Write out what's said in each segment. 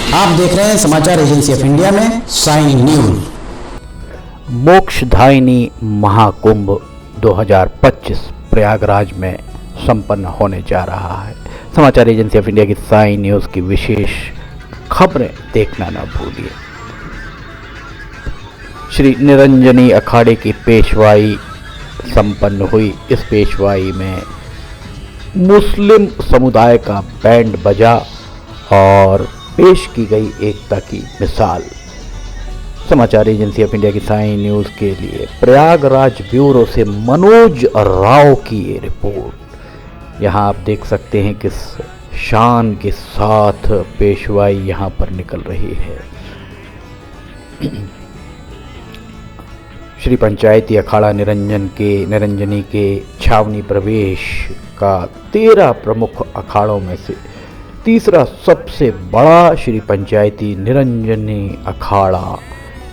आप देख रहे हैं समाचार एजेंसी ऑफ इंडिया में साई न्यूज। मोक्षधायिनी महाकुंभ 2025 प्रयागराज में संपन्न होने जा रहा है। समाचार एजेंसी ऑफ इंडिया की साई न्यूज की विशेष खबरें देखना न भूलिए। श्री निरंजनी अखाड़े की पेशवाई संपन्न हुई। इस पेशवाई में मुस्लिम समुदाय का बैंड बजा और पेश की गई एकता की मिसाल। समाचार एजेंसी ऑफ इंडिया की साई न्यूज के लिए प्रयागराज ब्यूरो से मनोज राव की ये रिपोर्ट। यहाँ आप देख सकते हैं किस शान के साथ पेशवाई यहाँ पर निकल रही है। श्री पंचायती अखाड़ा निरंजनी के छावनी प्रवेश का 13 प्रमुख अखाड़ों में से तीसरा सबसे बड़ा श्री पंचायती निरंजनी अखाड़ा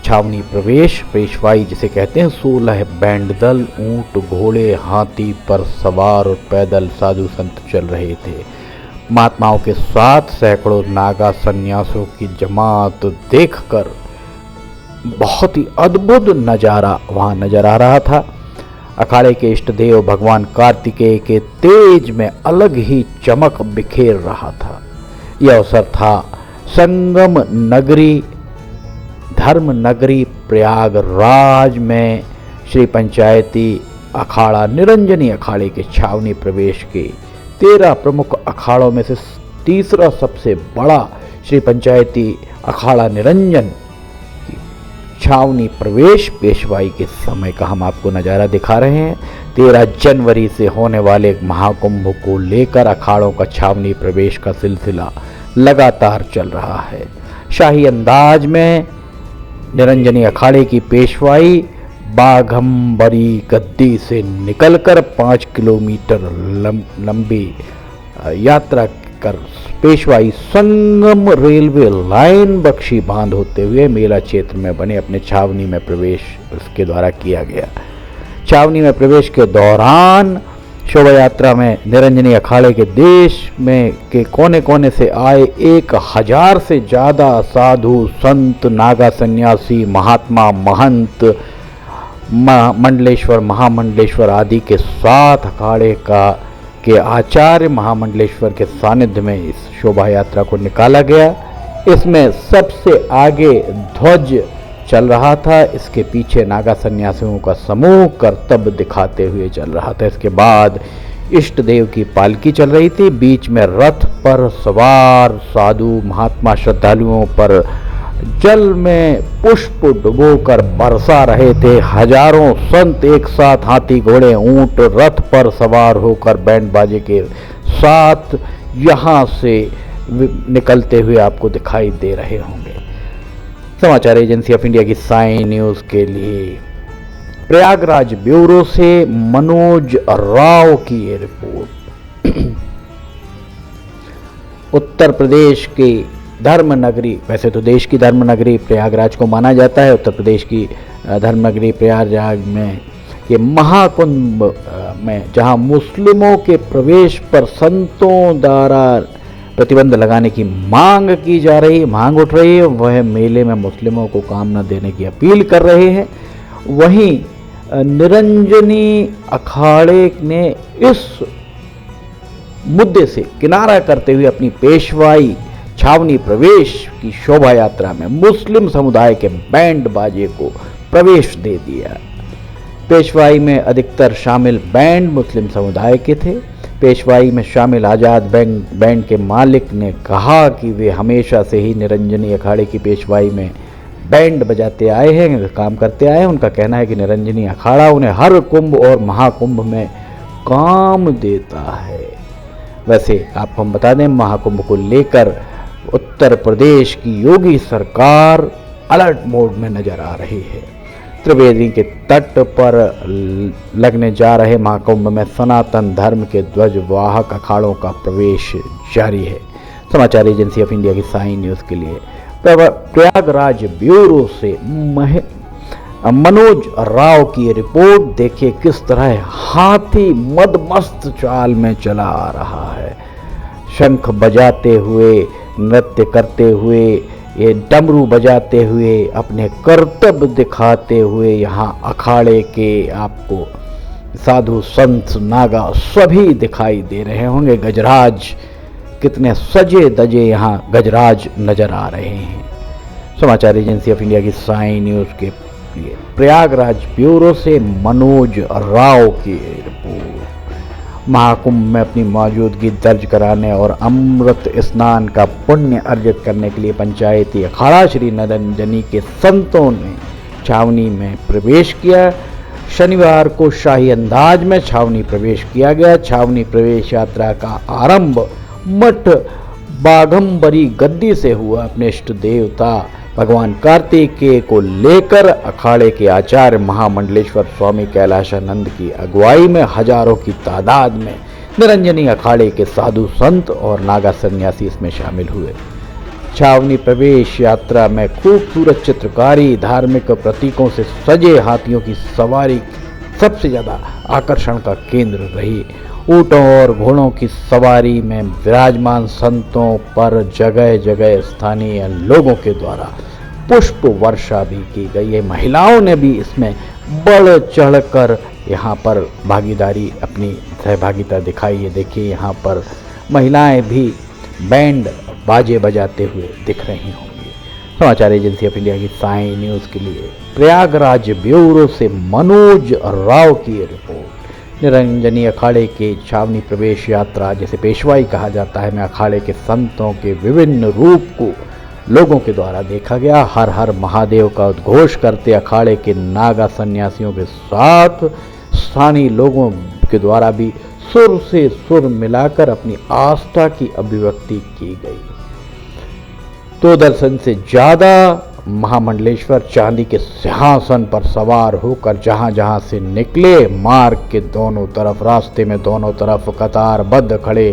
छावनी प्रवेश पेशवाई जिसे कहते हैं 16 बैंड दल, ऊंट, घोड़े, हाथी पर सवार और पैदल साधु संत चल रहे थे। महात्माओं के साथ सैकड़ों नागा सन्यासों की जमात देखकर बहुत ही अद्भुत नज़ारा वहाँ नजर आ रहा था। अखाड़े के इष्ट देव भगवान कार्तिकेय के तेज में अलग ही चमक बिखेर रहा था। यह अवसर था संगम नगरी धर्म नगरी प्रयागराज में श्री पंचायती अखाड़ा निरंजनी अखाड़े के छावनी प्रवेश के 13 प्रमुख अखाड़ों में से तीसरा सबसे बड़ा श्री पंचायती अखाड़ा निरंजन छावनी प्रवेश पेशवाई के समय का हम आपको नज़ारा दिखा रहे हैं। 13 जनवरी से होने वाले महाकुंभ को लेकर अखाड़ों का छावनी प्रवेश का सिलसिला लगातार चल रहा है। शाही अंदाज में निरंजनी अखाड़े की पेशवाई बाघंबरी गद्दी से निकलकर 5 किलोमीटर लंबी यात्रा कर पेशवाई संगम रेलवे लाइन बख्शी बांध होते हुए मेला क्षेत्र में बने अपने छावनी में प्रवेश उसके द्वारा किया गया। छावनी में प्रवेश के दौरान शोभा यात्रा में निरंजनी अखाड़े के देश में के कोने कोने से आए 1000 से ज़्यादा साधु संत, नागा सन्यासी, महात्मा, महंत, मंडलेश्वर, महामंडलेश्वर आदि के साथ अखाड़े के आचार्य महामंडलेश्वर के सानिध्य में इस शोभा यात्रा को निकाला गया। इसमें सबसे आगे ध्वज चल रहा था। इसके पीछे नागा सन्यासियों का समूह कर्तव्य दिखाते हुए चल रहा था। इसके बाद इष्ट देव की पालकी चल रही थी। बीच में रथ पर सवार साधु महात्मा श्रद्धालुओं पर जल में पुष्प डुबोकर बरसा रहे थे। हजारों संत एक साथ हाथी, घोड़े, ऊंट, रथ पर सवार होकर बैंड बाजे के साथ यहाँ से निकलते हुए आपको दिखाई दे रहे होंगे। समाचार एजेंसी ऑफ इंडिया की साई न्यूज के लिए प्रयागराज ब्यूरो से मनोज राव की ये रिपोर्ट। उत्तर प्रदेश के धर्म नगरी, वैसे तो देश की धर्म नगरी प्रयागराज को माना जाता है, उत्तर प्रदेश की धर्म नगरी प्रयागराज में ये महाकुंभ में जहां मुस्लिमों के प्रवेश पर संतों द्वारा प्रतिबंध लगाने की मांग उठ रही है, वह मेले में मुस्लिमों को काम न देने की अपील कर रहे हैं। वहीं निरंजनी अखाड़े ने इस मुद्दे से किनारा करते हुए अपनी पेशवाई छावनी प्रवेश की शोभा यात्रा में मुस्लिम समुदाय के बैंड बाजे को प्रवेश दे दिया। पेशवाई में अधिकतर शामिल बैंड मुस्लिम समुदाय के थे। पेशवाई में शामिल आज़ाद बैंड के मालिक ने कहा कि वे हमेशा से ही निरंजनी अखाड़े की पेशवाई में बैंड बजाते आए हैं, काम करते आए हैं। उनका कहना है कि निरंजनी अखाड़ा उन्हें हर कुंभ और महाकुंभ में काम देता है। वैसे आपको हम बता दें, महाकुंभ को लेकर उत्तर प्रदेश की योगी सरकार अलर्ट मोड में नजर आ रही है। त्रिवेदी के तट पर लगने जा रहे महाकुंभ में सनातन धर्म के ध्वजवाहक अखाड़ों का प्रवेश जारी है। समाचार एजेंसी ऑफ इंडिया की साई न्यूज के लिए प्रयागराज ब्यूरो से मनोज राव की रिपोर्ट। देखिए किस तरह हाथी मदमस्त चाल में चला आ रहा है। शंख बजाते हुए नृत्य करते हुए, ये डमरू बजाते हुए, अपने कर्तव्य दिखाते हुए यहाँ अखाड़े के आपको साधु संत नागा सभी दिखाई दे रहे होंगे। गजराज कितने सजे दजे यहाँ गजराज नजर आ रहे हैं। समाचार एजेंसी ऑफ इंडिया की साई न्यूज़ के लिए प्रयागराज ब्यूरो से मनोज राव की रिपोर्ट। महाकुंभ में अपनी मौजूदगी दर्ज कराने और अमृत स्नान का पुण्य अर्जित करने के लिए पंचायती अखाड़ा श्री निरंजनी के संतों ने छावनी में प्रवेश किया। शनिवार को शाही अंदाज में छावनी प्रवेश किया गया। छावनी प्रवेश यात्रा का आरंभ मठ बाघंबरी गद्दी से हुआ। अपने इष्ट देवता भगवान कार्तिकेय को लेकर अखाड़े के आचार्य महामंडलेश्वर स्वामी कैलाशानंद की अगुवाई में हजारों की तादाद में निरंजनी अखाड़े के साधु संत और नागा सन्यासी इसमें शामिल हुए। छावनी प्रवेश यात्रा में खूबसूरत चित्रकारी, धार्मिक प्रतीकों से सजे हाथियों की सवारी सबसे ज़्यादा आकर्षण का केंद्र रही। ऊँटों और घोड़ों की सवारी में विराजमान संतों पर जगह जगह स्थानीय लोगों के द्वारा पुष्प वर्षा भी की गई है। महिलाओं ने भी इसमें बढ़ चढ़कर यहाँ पर भागीदारी, अपनी सहभागिता दिखाई है। देखिए यहाँ पर महिलाएं भी बैंड बाजे बजाते हुए दिख रही होंगी। समाचार एजेंसी ऑफ इंडिया की साई न्यूज़ के लिए प्रयागराज ब्यूरो से मनोज राव की रिपोर्ट। निरंजनी अखाड़े के छावनी प्रवेश यात्रा, जिसे पेशवाई कहा जाता है, में अखाड़े के संतों के विभिन्न रूप को लोगों के द्वारा देखा गया। हर हर महादेव का उद्घोष करते अखाड़े के नागा सन्यासियों के साथ स्थानीय लोगों के द्वारा भी सुर से सुर मिलाकर अपनी आस्था की अभिव्यक्ति की गई। 2 दर्जन से ज्यादा महामंडलेश्वर चांदी के सिंहासन पर सवार होकर जहां जहां से निकले, मार्ग के दोनों तरफ, रास्ते में दोनों तरफ कतारबद्ध खड़े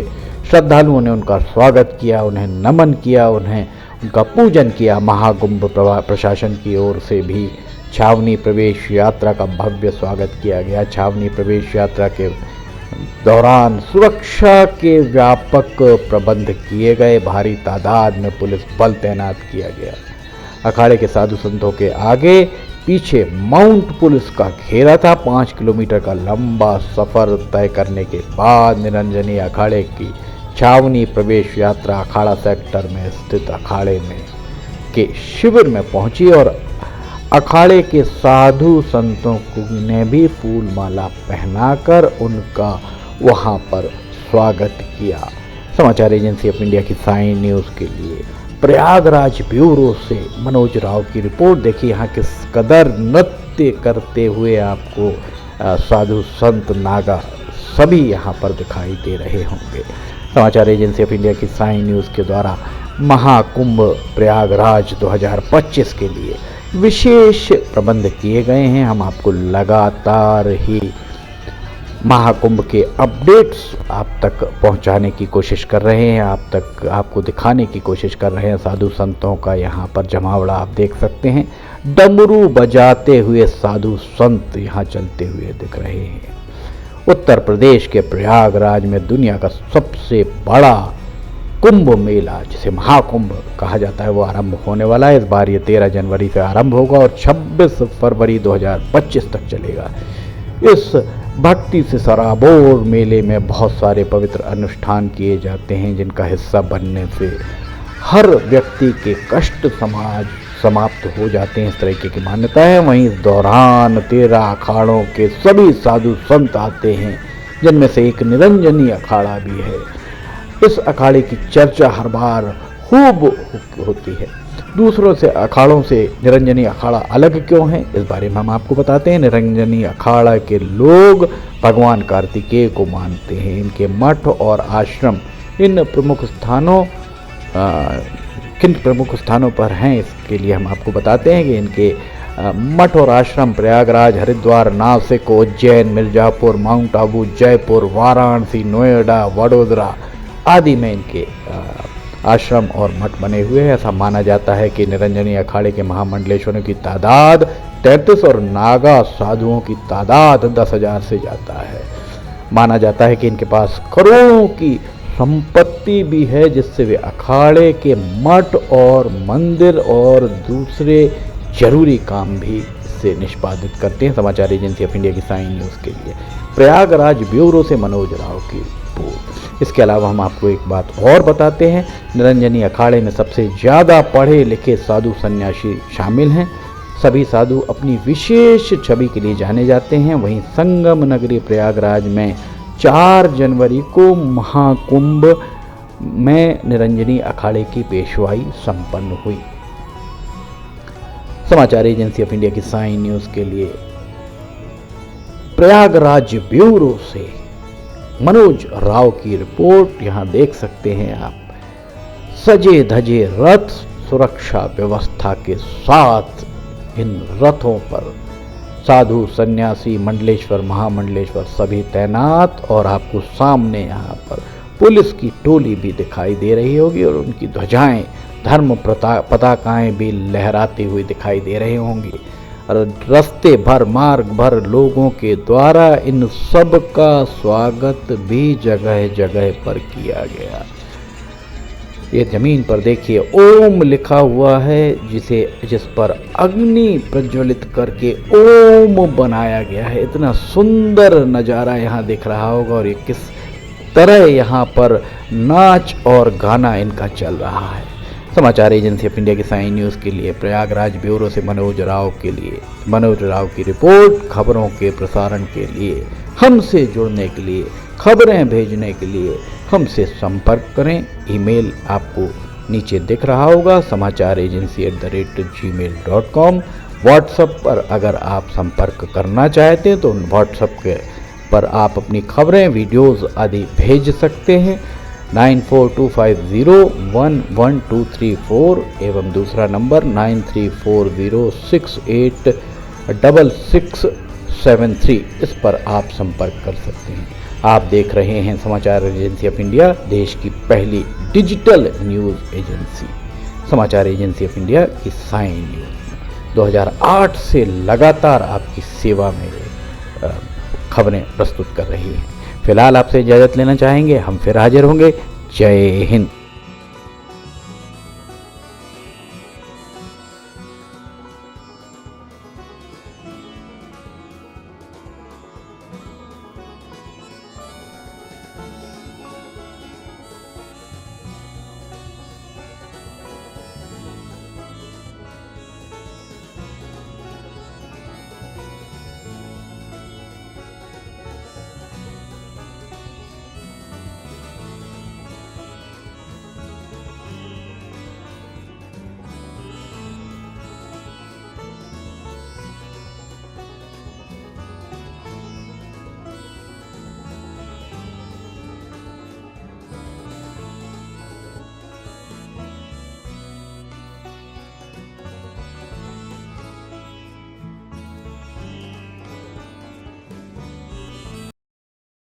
श्रद्धालुओं ने उनका स्वागत किया, उन्हें नमन किया, उनका पूजन किया। महाकुंभ प्रशासन की ओर से भी छावनी प्रवेश यात्रा का भव्य स्वागत किया गया। छावनी प्रवेश यात्रा के दौरान सुरक्षा के व्यापक प्रबंध किए गए। भारी तादाद में पुलिस बल तैनात किया गया। अखाड़े के साधु संतों के आगे पीछे माउंट पुलिस का घेरा था। 5 किलोमीटर का लंबा सफर तय करने के बाद निरंजनी अखाड़े की छावनी प्रवेश यात्रा अखाड़ा सेक्टर में स्थित अखाड़े में के शिविर में पहुंची और अखाड़े के साधु संतों ने भी फूल माला पहनाकर उनका वहां पर स्वागत किया। समाचार एजेंसी ऑफ इंडिया की साई न्यूज़ के लिए प्रयागराज ब्यूरो से मनोज राव की रिपोर्ट। देखिए यहाँ किस कदर नृत्य करते हुए आपको साधु संत नागा सभी यहाँ पर दिखाई दे रहे होंगे। समाचार एजेंसी ऑफ इंडिया की साई न्यूज़ के द्वारा महाकुंभ प्रयागराज 2025 के लिए विशेष प्रबंध किए गए हैं। हम आपको लगातार ही महाकुंभ के अपडेट्स आप तक पहुंचाने की कोशिश कर रहे हैं, आपको दिखाने की कोशिश कर रहे हैं। साधु संतों का यहाँ पर जमावड़ा आप देख सकते हैं। डमरू बजाते हुए साधु संत यहाँ चलते हुए दिख रहे हैं। उत्तर प्रदेश के प्रयागराज में दुनिया का सबसे बड़ा कुंभ मेला, जिसे महाकुंभ कहा जाता है, वो आरंभ होने वाला है। इस बार ये 13 जनवरी से आरंभ होगा और 26 फरवरी 2025 तक चलेगा। इस भक्ति से सराबोर मेले में बहुत सारे पवित्र अनुष्ठान किए जाते हैं, जिनका हिस्सा बनने से हर व्यक्ति के कष्ट समाप्त हो जाते हैं, इस तरीके की मान्यता है। वहीं इस दौरान 13 अखाड़ों के सभी साधु संत आते हैं, जिनमें से एक निरंजनी अखाड़ा भी है। इस अखाड़े की चर्चा हर बार खूब होती है। दूसरों से अखाड़ों से निरंजनी अखाड़ा अलग क्यों है, इस बारे में हम आपको बताते हैं। निरंजनी अखाड़ा के लोग भगवान कार्तिकेय को मानते हैं। इनके मठ और आश्रम किन प्रमुख स्थानों पर हैं, इसके लिए हम आपको बताते हैं कि इनके मठ और आश्रम प्रयागराज, हरिद्वार, नासिक, उज्जैन, मिर्जापुर, माउंट आबू, जयपुर, वाराणसी, नोएडा, वडोदरा आदि में इनके आश्रम और मठ बने हुए हैं। ऐसा माना जाता है कि निरंजनी अखाड़े के महामंडलेश्वरों की तादाद 33 और नागा साधुओं की तादाद 10,000 से ज़्यादा है। माना जाता है कि इनके पास करोड़ों की संपत्ति भी है जिससे वे अखाड़े के मठ और मंदिर और दूसरे जरूरी काम भी से निष्पादित करते हैं। समाचार एजेंसी ऑफ इंडिया की साइन न्यूज़ के लिए प्रयागराज ब्यूरो से मनोज राव की रिपोर्ट। इसके अलावा हम आपको एक बात और बताते हैं, निरंजनी अखाड़े में सबसे ज़्यादा पढ़े लिखे साधु सन्यासी शामिल हैं। सभी साधु अपनी विशेष छवि के लिए जाने जाते हैं। वहीं संगम नगरी प्रयागराज में 4 जनवरी को महाकुंभ में निरंजनी अखाड़े की पेशवाई संपन्न हुई। समाचार एजेंसी ऑफ इंडिया की साइन न्यूज़ के लिए प्रयागराज ब्यूरो से मनोज राव की रिपोर्ट। यहां देख सकते हैं आप, सजे धजे रथ सुरक्षा व्यवस्था के साथ इन रथों पर साधु सन्यासी मंडलेश्वर महामंडलेश्वर सभी तैनात, और आपको सामने यहाँ पर पुलिस की टोली भी दिखाई दे रही होगी और उनकी ध्वजाएं धर्म पताकाएं भी लहराती हुई दिखाई दे रही होंगी। और रास्ते भर मार्ग भर लोगों के द्वारा इन सब का स्वागत भी जगह जगह पर किया गया। ये जमीन पर देखिए ओम लिखा हुआ है, जिस पर अग्नि प्रज्वलित करके ओम बनाया गया है। इतना सुंदर नज़ारा यहाँ दिख रहा होगा, और ये किस तरह यहाँ पर नाच और गाना इनका चल रहा है। समाचार एजेंसी ऑफ इंडिया की साइन न्यूज़ के लिए प्रयागराज ब्यूरो से मनोज राव की रिपोर्ट। खबरों के प्रसारण के लिए, हमसे जुड़ने के लिए, खबरें भेजने के लिए हमसे संपर्क करें। ईमेल आपको नीचे दिख रहा होगा, samachar@gmail.com। व्हाट्सएप पर अगर आप संपर्क करना चाहते हैं तो व्हाट्सएप पर आप अपनी खबरें, वीडियोस आदि भेज सकते हैं। 9425011234 एवं दूसरा नंबर 9340686673, इस पर आप संपर्क कर सकते हैं। आप देख रहे हैं समाचार एजेंसी ऑफ इंडिया, देश की पहली डिजिटल न्यूज़ एजेंसी। समाचार एजेंसी ऑफ इंडिया की साइन न्यूज़ 2008 से लगातार आपकी सेवा में खबरें प्रस्तुत कर रही हैं। फिलहाल आपसे इजाज़त लेना चाहेंगे, हम फिर हाजिर होंगे। जय हिंद।